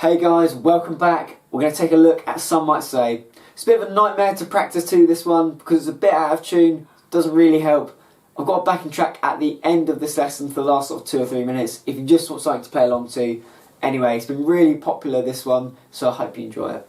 Hey guys, welcome back. We're going to take a look at Some Might Say. It's a bit of a nightmare to practice to this one because it's a bit out of tune, doesn't really help. I've got a backing track at the end of this lesson for the last sort of 2 or 3 minutes if you just want something to play along to. Anyway, it's been really popular, this one, so I hope you enjoy it.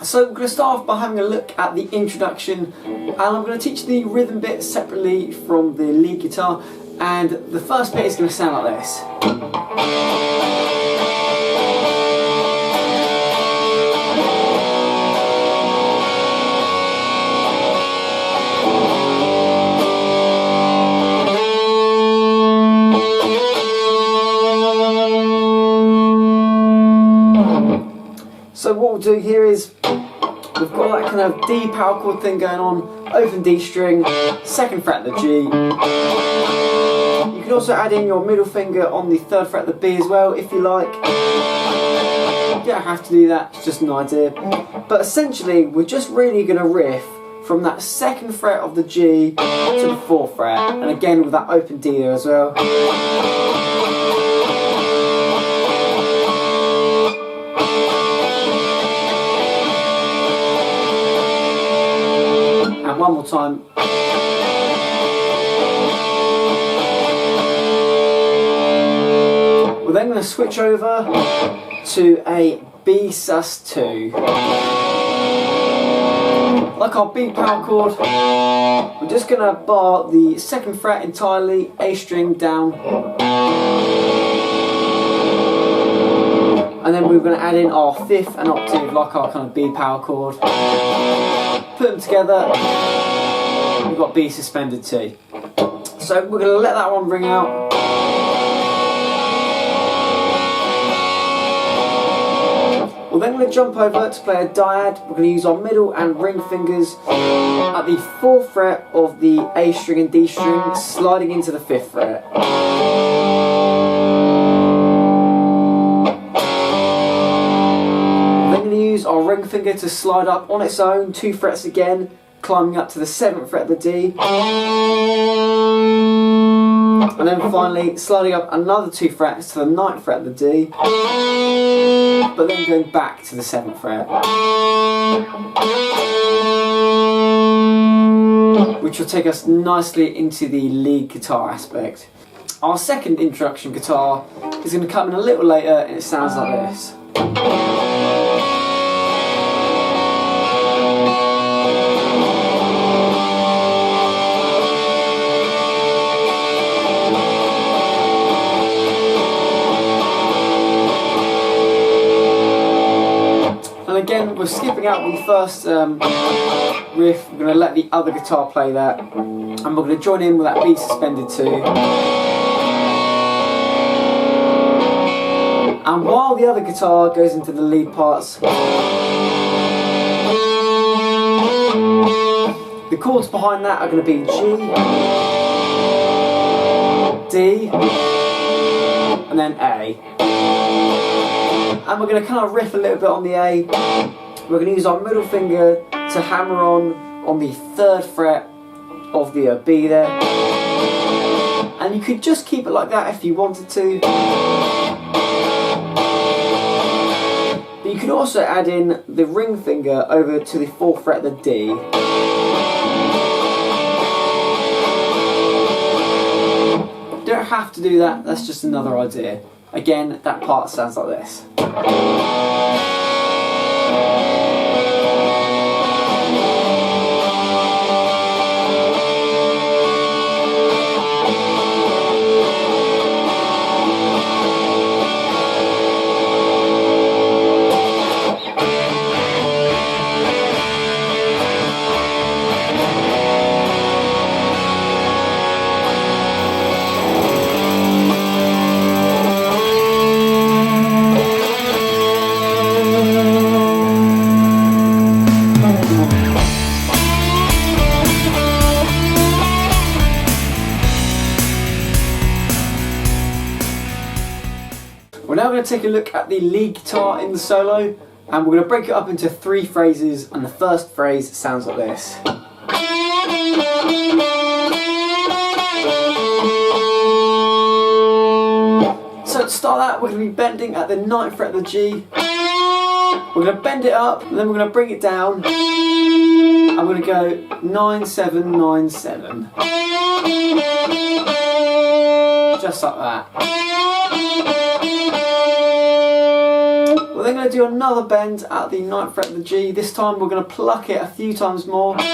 So we're going to start off by having a look at the introduction, and I'm going to teach the rhythm bit separately from the lead guitar, and the first bit is going to sound like this. So what we'll do here is, we've got that kind of D power chord thing going on, open D string, 2nd fret of the G. You can also add in your middle finger on the 3rd fret of the B as well, if you like. You don't have to do that, it's just an idea. But essentially, we're just really going to riff from that 2nd fret of the G to the 4th fret, and again with that open D there as well. And one more time. We're then going to switch over to a B sus2. Like our B power chord, we're just going to bar the 2nd fret entirely, A string down. And then we're going to add in our 5th and octave like our kind of B power chord. Put them together, we've got B suspended T. So we're going to let that one ring out. We're then going to jump over to play a dyad. We're going to use our middle and ring fingers at the 4th fret of the A string and D string, sliding into the 5th fret. Our ring finger to slide up on its own 2 frets again, climbing up to the 7th fret of the D, and then finally sliding up another 2 frets to the 9th fret of the D, but then going back to the 7th fret, which will take us nicely into the lead guitar aspect. Our second introduction guitar is going to come in a little later, and it sounds like this. And again, we're skipping out the first riff. We're going to let the other guitar play that, and we're going to join in with that B suspended too. And while the other guitar goes into the lead parts, the chords behind that are going to be G, D, and then A. And we're going to kind of riff a little bit on the A. We're going to use our middle finger to hammer on the 3rd fret of the B there. And you could just keep it like that if you wanted to. But you could also add in the ring finger over to the 4th fret of the D. Don't have to do that, that's just another idea. Again, that part sounds like this. to take a look at the lead guitar in the solo, and we're going to break it up into 3 phrases, and the first phrase sounds like this. So to start that, we're going to be bending at the 9th fret of the G. We're going to bend it up, and then we're going to bring it down. I'm going to go 9 7 9 7. Just like that. We're then going to do another bend at the 9th fret of the G. This time we're going to pluck it a few times more. Then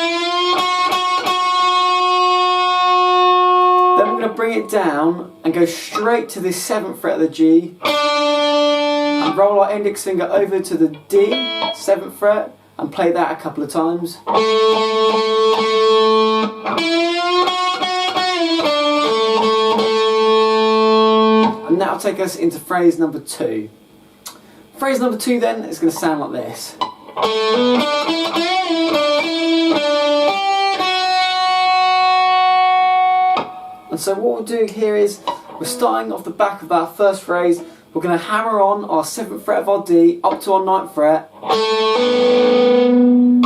we're going to bring it down and go straight to the 7th fret of the G. And roll our index finger over to the D, 7th fret, and play that a couple of times. And that'll take us into phrase number 2. Phrase number 2 then is going to sound like this. And so what we're doing here is we're starting off the back of that first phrase. We're going to hammer on our 7th fret of our D up to our 9th fret.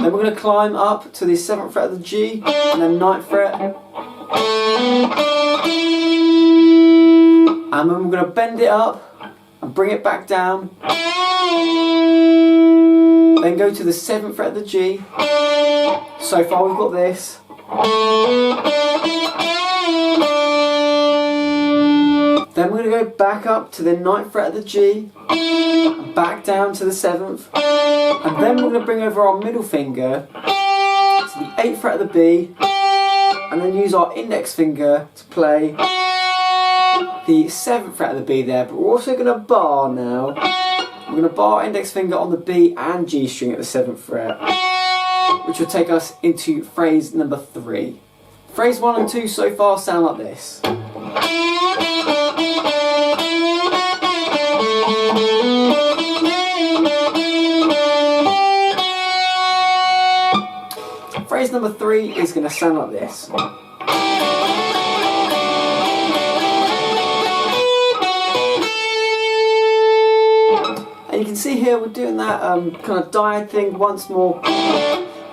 Then we're going to climb up to the 7th fret of the G and then 9th fret. And then we're going to bend it up and bring it back down. Then go to the 7th fret of the G. So far we've got this. Then we're going to go back up to the 9th fret of the G, and back down to the 7th, and then we're going to bring over our middle finger to the 8th fret of the B, and then use our index finger to play the 7th fret of the B there, but we're also going to bar now. We're going to bar our index finger on the B and G string at the 7th fret, which will take us into phrase number 3. Phrase 1 and 2 so far sound like this. Phrase number 3 is going to sound like this. And you can see here we're doing that kind of diad thing once more.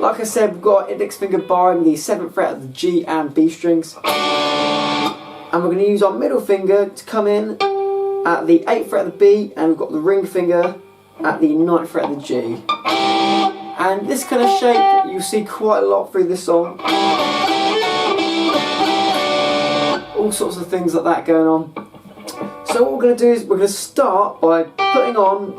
Like I said, we've got our index finger barring the 7th fret of the G and B strings. And we're going to use our middle finger to come in at the 8th fret of the B, and we've got the ring finger at the 9th fret of the G. And this kind of shape you'll see quite a lot through this song. All sorts of things like that going on. So what we're going to do is we're going to start by putting on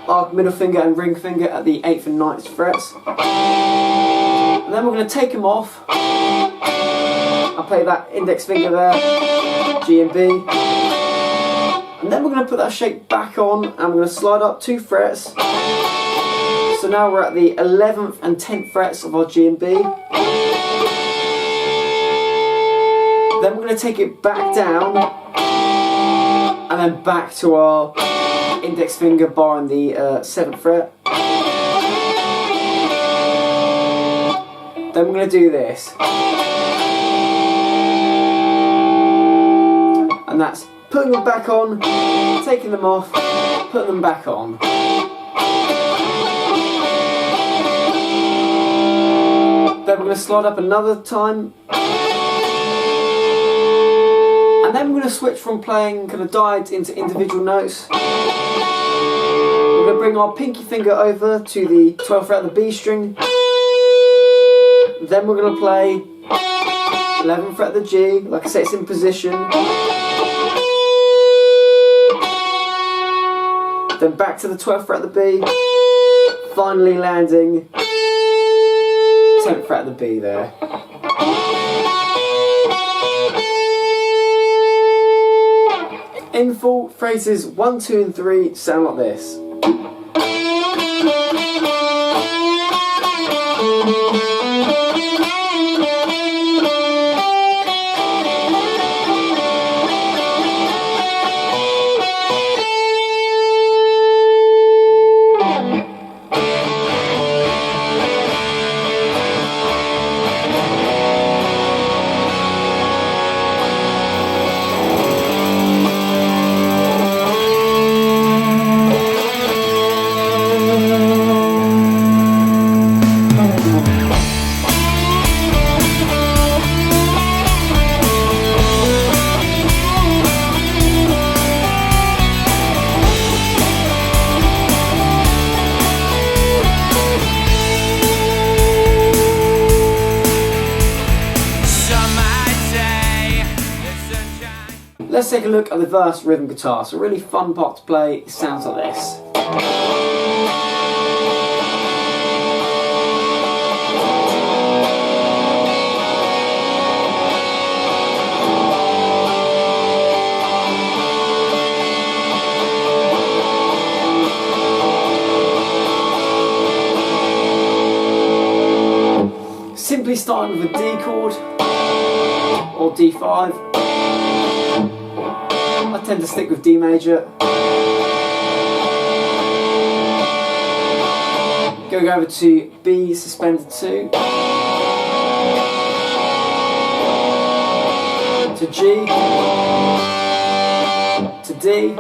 our middle finger and ring finger at the 8th and 9th frets. And then we're going to take them off. I'll play that index finger there, G and B. And then we're going to put that shape back on and we're going to slide up 2 frets. So now we're at the 11th and 10th frets of our G and B. Then we're going to take it back down and then back to our index finger bar on the 7th fret. Then we're going to do this. And that's putting them back on, taking them off, putting them back on. Then we're going to slide up another time. And then we're going to switch from playing kind of dieds into individual notes. We're going to bring our pinky finger over to the 12th fret of the B string. Then we're going to play 11th fret of the G, like I say, it's in position. Then back to the 12th fret of the B, finally landing 10th fret of the B there. In full, phrases 1, 2 and 3 sound like this. take a look at the verse rhythm guitar. It's a really fun part to play. It sounds like this. Simply starting with a D chord or D5. I tend to stick with D major. Going over to B suspended 2, to G, to D,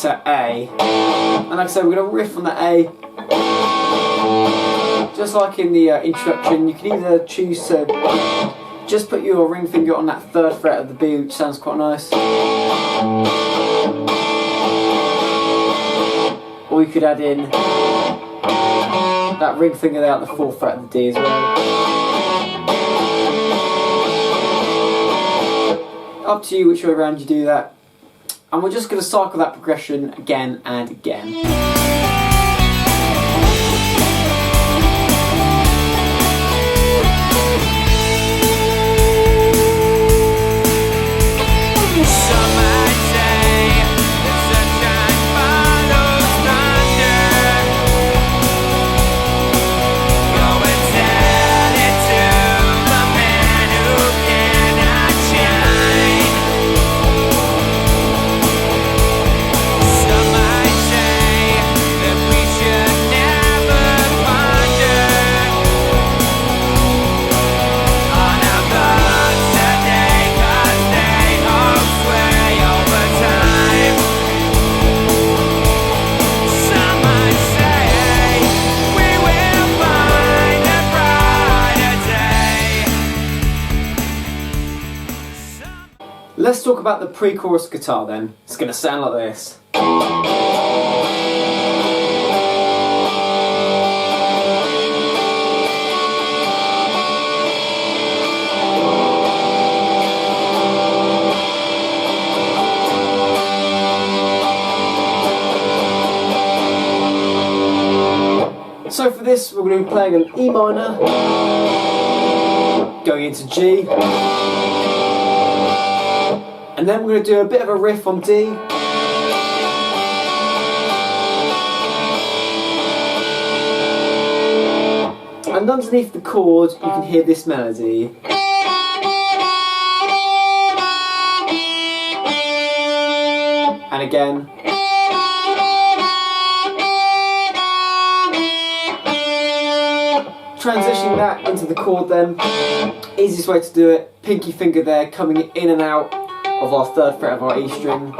to A. And like I said, we're going to riff on the A. Just like in the introduction, you can either choose to just put your ring finger on that 3rd fret of the B, which sounds quite nice. Or you could add in that ring finger there at the 4th fret of the D as well. Up to you which way around you do that. And we're just going to cycle that progression again and again. Let's talk about the pre-chorus guitar then. It's going to sound like this. So for this, we're going to be playing an E minor, going into G, and then we're going to do a bit of a riff on D. And underneath the chord, you can hear this melody. And again. Transitioning that into the chord then. Easiest way to do it, pinky finger there, coming in and out of our 3rd fret of our E string.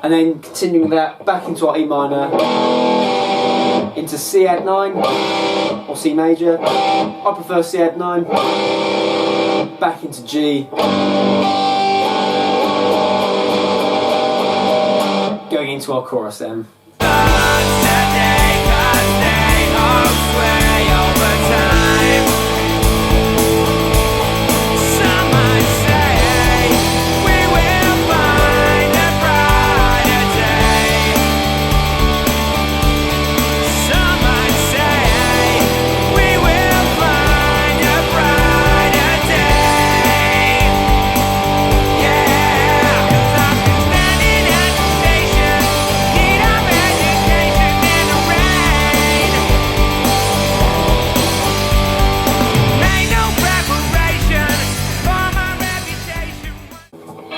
And then continuing that back into our E minor, into C add 9 or C major. I prefer C add 9. Back into G. Going into our chorus then.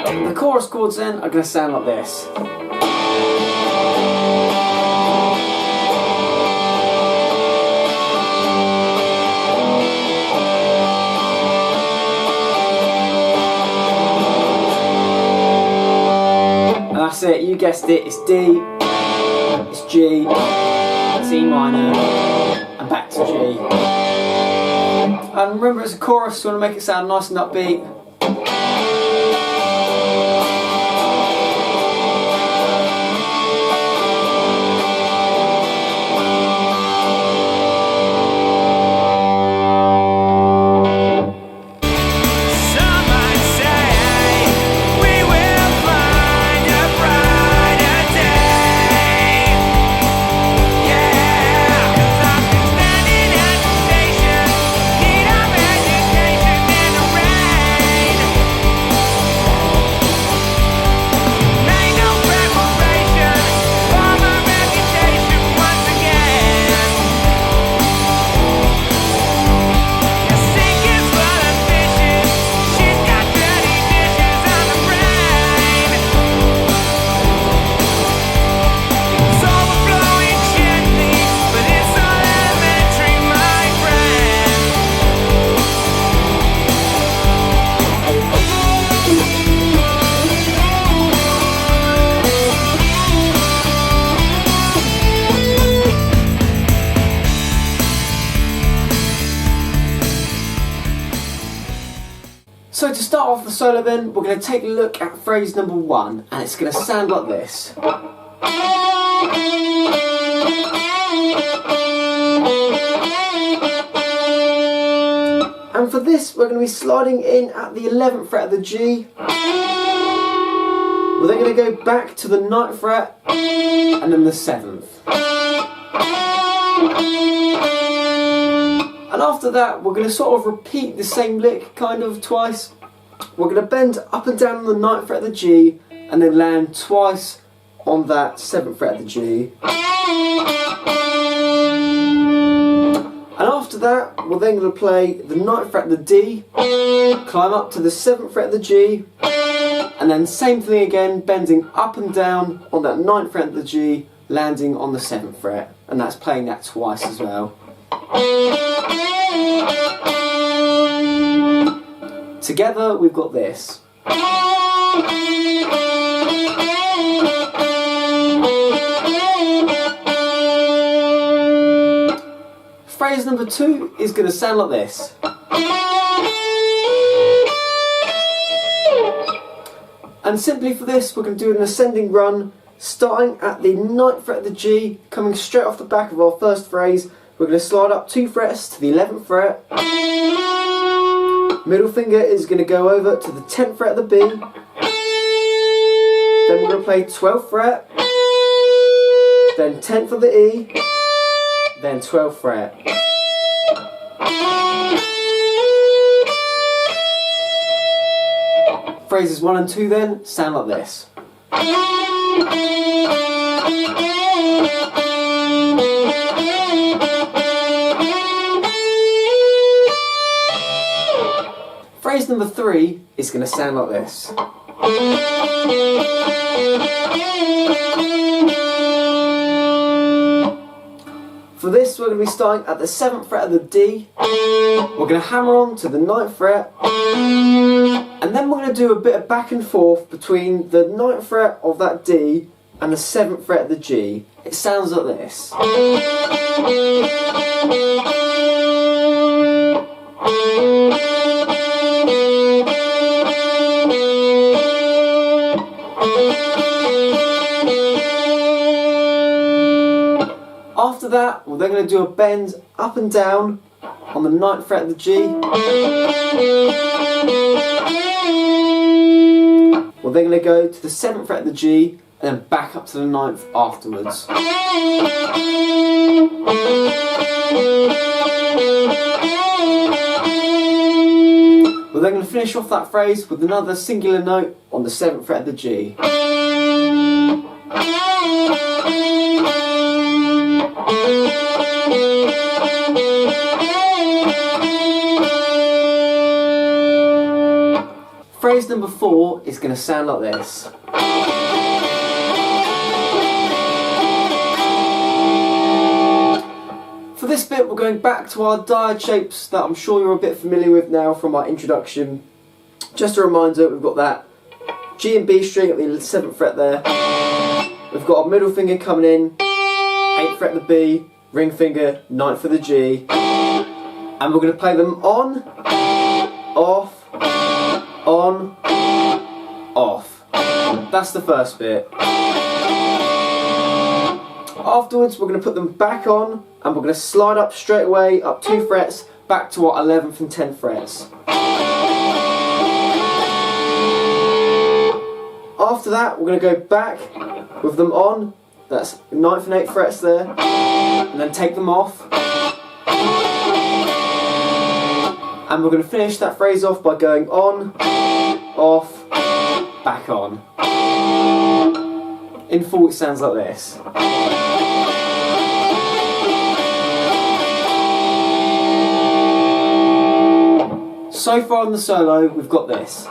The chorus chords then are going to sound like this. And that's it, you guessed it, it's D, it's G, it's E minor, and back to G. And remember, it's a chorus, so you want to make it sound nice and upbeat. So to start off the solo then, we're going to take a look at phrase number 1, and it's going to sound like this. And for this, we're going to be sliding in at the 11th fret of the G. We're then going to go back to the 9th fret, and then the 7th. And after that, we're going to sort of repeat the same lick kind of twice. We're going to bend up and down on the 9th fret of the G, and then land twice on that 7th fret of the G. And after that, we're then going to play the 9th fret of the D, climb up to the 7th fret of the G, and then same thing again, bending up and down on that 9th fret of the G, landing on the 7th fret, and that's playing that twice as well. Together we've got this. Phrase number 2 is going to sound like this. And simply for this, we're going to do an ascending run, starting at the 9th fret of the G, coming straight off the back of our first phrase. We're going to slide up 2 frets to the 11th fret. Middle finger is going to go over to the 10th fret of the B. Then we're going to play 12th fret, then 10th of the E, then 12th fret. Phrases 1 and 2 then sound like this. Phrase number 3 is going to sound like this. For this, we're going to be starting at the 7th fret of the D. We're going to hammer on to the 9th fret, and then we're going to do a bit of back and forth between the 9th fret of that D and the 7th fret of the G. It sounds like this. After that, we're then going to do a bend up and down on the 9th fret of the G. We're then going to go to the 7th fret of the G and then back up to the 9th afterwards. We're then going to finish off that phrase with another singular note on the 7th fret of the G. Phrase number 4 is going to sound like this. For this bit, we're going back to our diad shapes that I'm sure you're a bit familiar with now from our introduction. Just a reminder, we've got that G and B string at the 7th fret there. We've got our middle finger coming in, 8th fret of the B, ring finger, 9th of the G. And we're going to play them on, off, on, off. That's the first bit. Afterwards, we're going to put them back on, and we're going to slide up straight away, up 2 frets, back to our 11th and 10th frets. After that, we're going to go back with them on, that's 9th and 8th frets there, and then take them off. And we're going to finish that phrase off by going on, off, back on. In full, it sounds like this. So far in the solo, we've got this.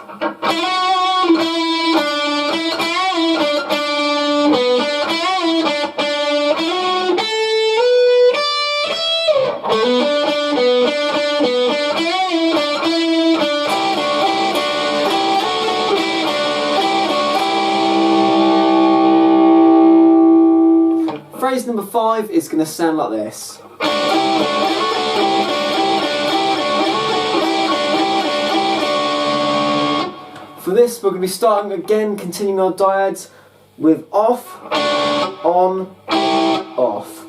Phrase number 5 is going to sound like this. For this, we're going to be starting again, continuing our dyads with off, on, off.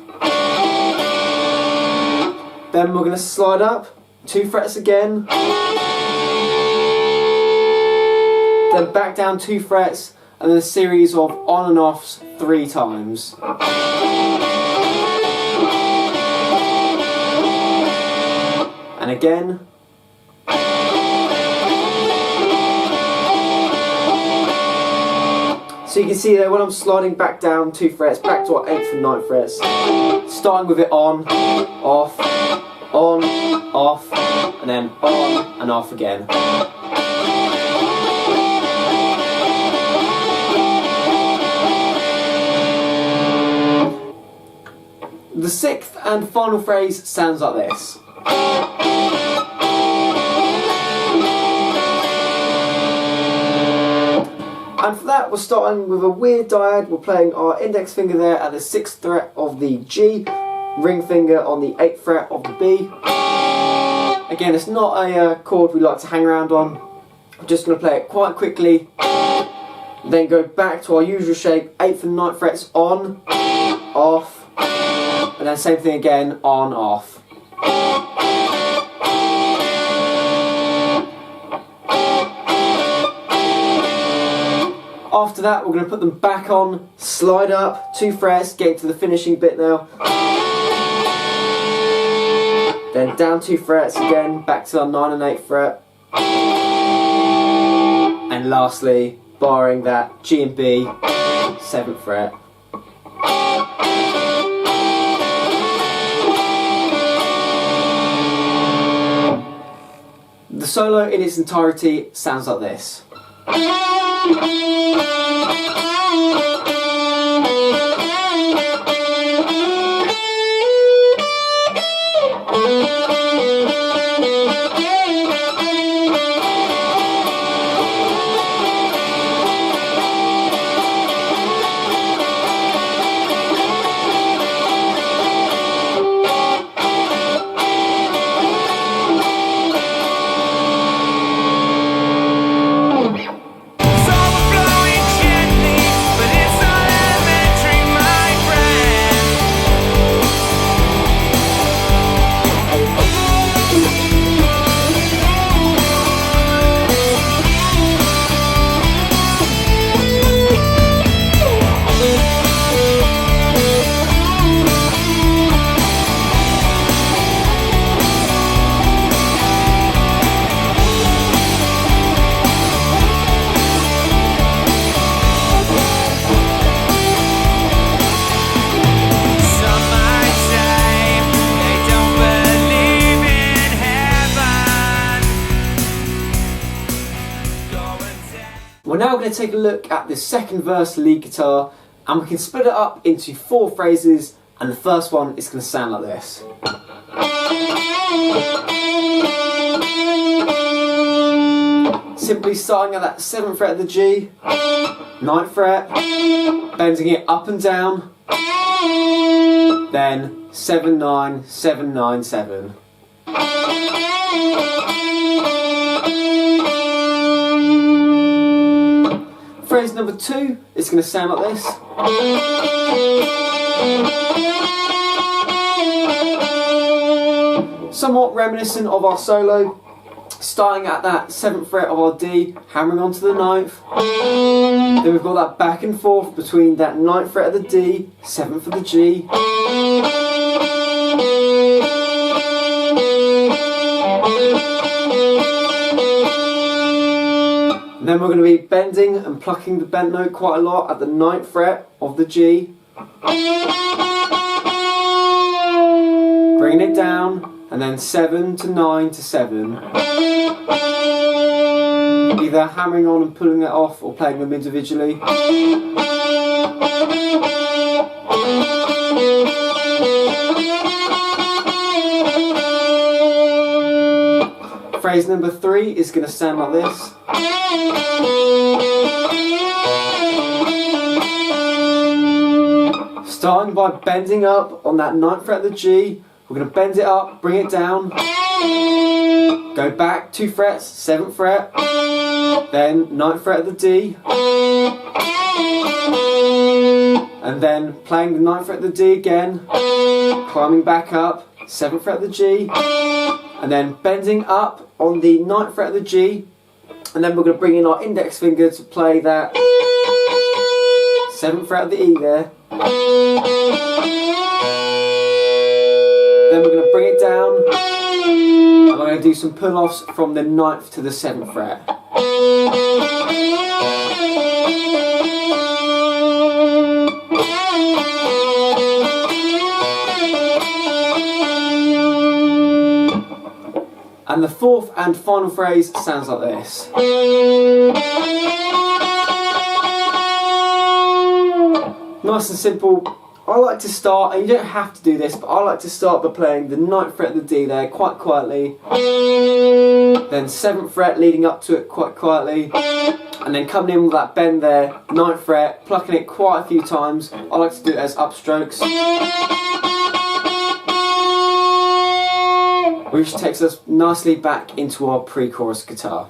Then we're going to slide up 2 frets again, then back down 2 frets, and then a series of on and offs 3 times. And again. So you can see there when I'm sliding back down 2 frets, back to our 8th and 9th frets, starting with it on, off, and then on and off again. The 6th and final phrase sounds like this. And for that, we're starting with a weird dyad. We're playing our index finger there at the 6th fret of the G, ring finger on the 8th fret of the B. Again, it's not a chord we like to hang around on. I'm just going to play it quite quickly, then go back to our usual shape, 8th and 9th frets on, off, and then same thing again, on, off. After that, we're going to put them back on, slide up 2 frets, getting to the finishing bit now. Then down 2 frets again, back to our 9 and 8th fret. And lastly, barring that, G and B, 7th fret. The solo in its entirety sounds like this. We're now going to take a look at the second verse lead guitar, and we can split it up into 4 phrases, and the first one is going to sound like this. Simply starting at that 7th fret of the G, 9th fret, bending it up and down, then 7, 9, 7, 9, 7. Phrase number 2 is going to sound like this. Somewhat reminiscent of our solo, starting at that 7th fret of our D, hammering onto the 9th. Then we've got that back and forth between that 9th fret of the D, 7th of the G. Then we're going to be bending and plucking the bent note quite a lot at the 9th fret of the G. Bringing it down, and then 7 to 9 to 7. Either hammering on and pulling it off or playing them individually. Phrase number 3 is going to sound like this. Starting by bending up on that 9th fret of the G, we're going to bend it up, bring it down, go back 2 frets, 7th fret, then 9th fret of the D, and then playing the 9th fret of the D again, climbing back up, 7th fret of the G, and then bending up on the 9th fret of the G, and then we're going to bring in our index finger to play that 7th fret of the E there. Then we're going to bring it down, and we're going to do some pull-offs from the 9th to the 7th fret. And the 4th and final phrase sounds like this. Nice and simple. I like to start, and you don't have to do this, but I like to start by playing the 9th fret of the D there quite quietly, then 7th fret leading up to it quite quietly, and then coming in with that bend there, 9th fret, plucking it quite a few times. I like to do it as upstrokes, which takes us nicely back into our pre-chorus guitar.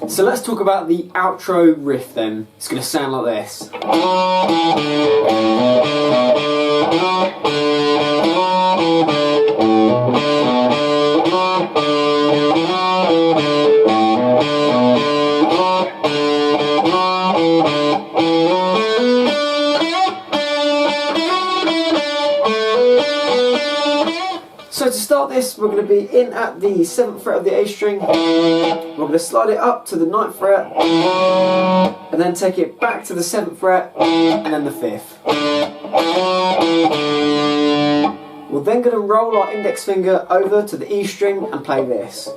So let's talk about the outro riff then. It's going to sound like this. So to start this, we're going to be in at the 7th fret of the A string. We're going to slide it up to the 9th fret, and then take it back to the 7th fret, and then the 5th. We're then going to roll our index finger over to the E string and play this.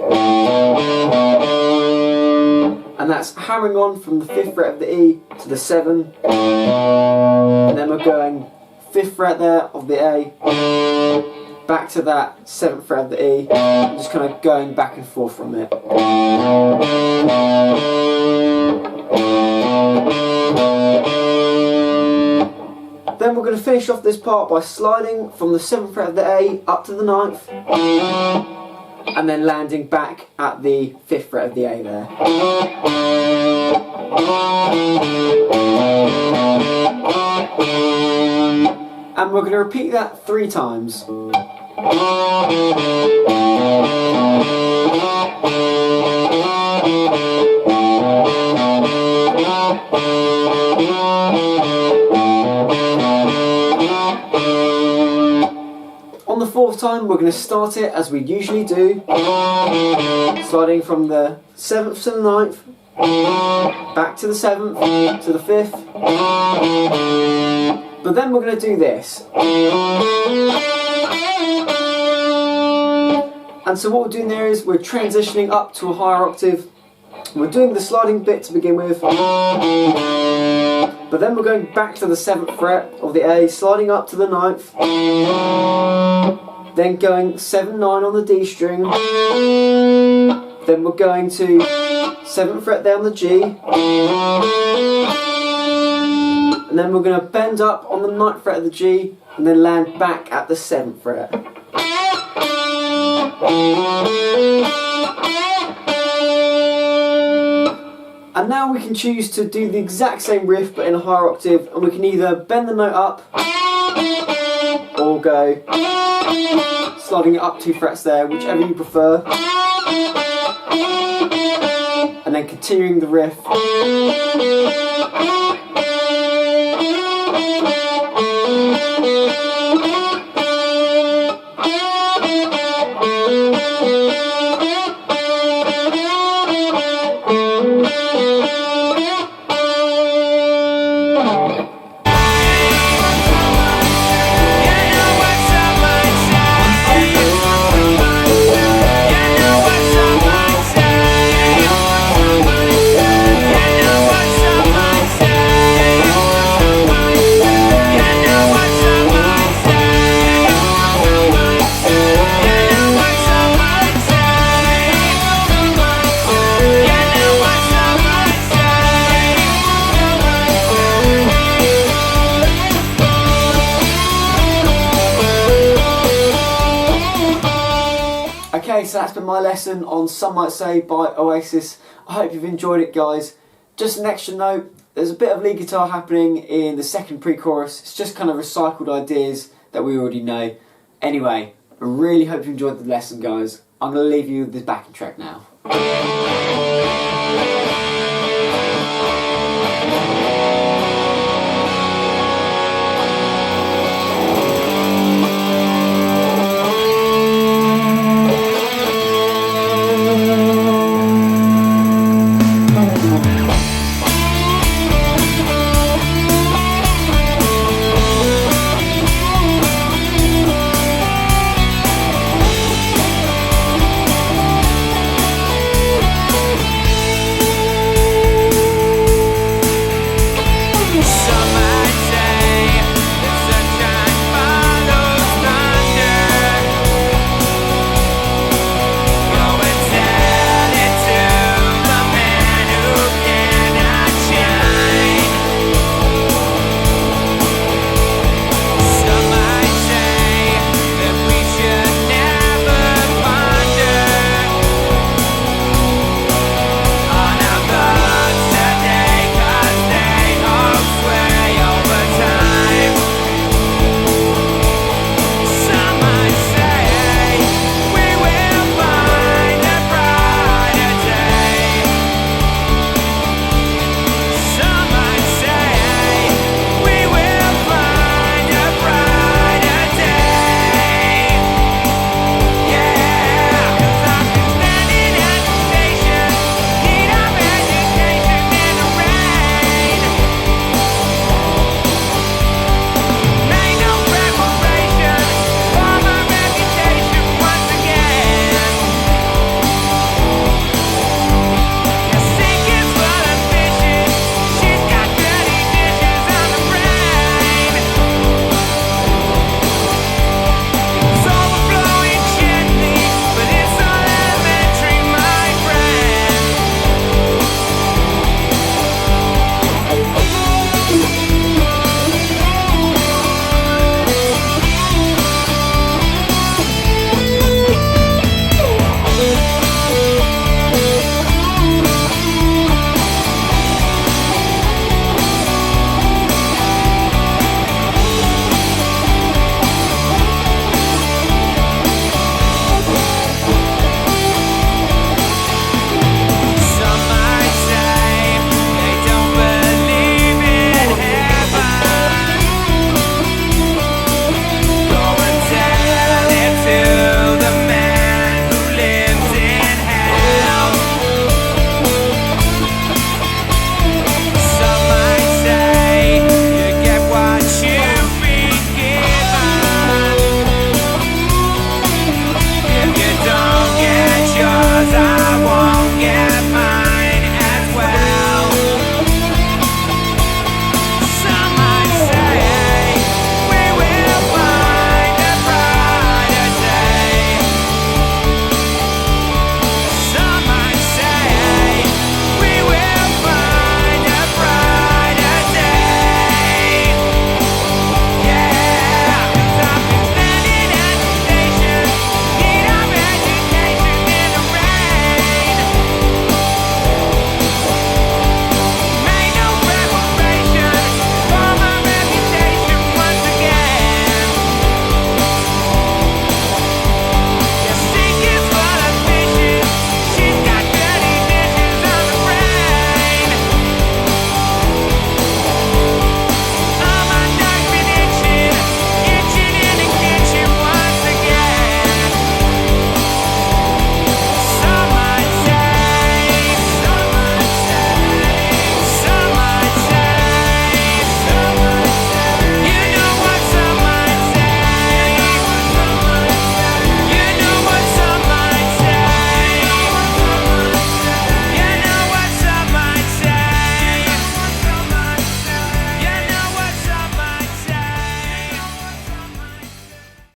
And that's hammering on from the 5th fret of the E to the 7, and then we're going 5th fret there of the A, back to that 7th fret of the E, and just kind of going back and forth from it. Then we're going to finish off this part by sliding from the 7th fret of the A up to the 9th, and then landing back at the 5th fret of the A there. And we're going to repeat that 3 times. On the 4th time, we're going to start it as we usually do, sliding from the 7th to the 9th, back to the 7th, to the 5th, but then we're going to do this. And so what we're doing there is we're transitioning up to a higher octave. We're doing the sliding bit to begin with, but then we're going back to the 7th fret of the A, sliding up to the 9th, then going 7, 9 on the D string, then we're going to 7th fret there on the G, and then we're going to bend up on the 9th fret of the G, and then land back at the 7th fret. And now we can choose to do the exact same riff but in a higher octave, and we can either bend the note up or go sliding it up 2 frets there, whichever you prefer, and and then continuing the riff. Okay, so that's been my lesson on Some Might Say by Oasis. I hope you've enjoyed it, guys. Just an extra note, there's a bit of lead guitar happening in the second pre-chorus. It's just kind of recycled ideas that we already know. Anyway, I really hope you enjoyed the lesson, guys. I'm going to leave you with this backing track now.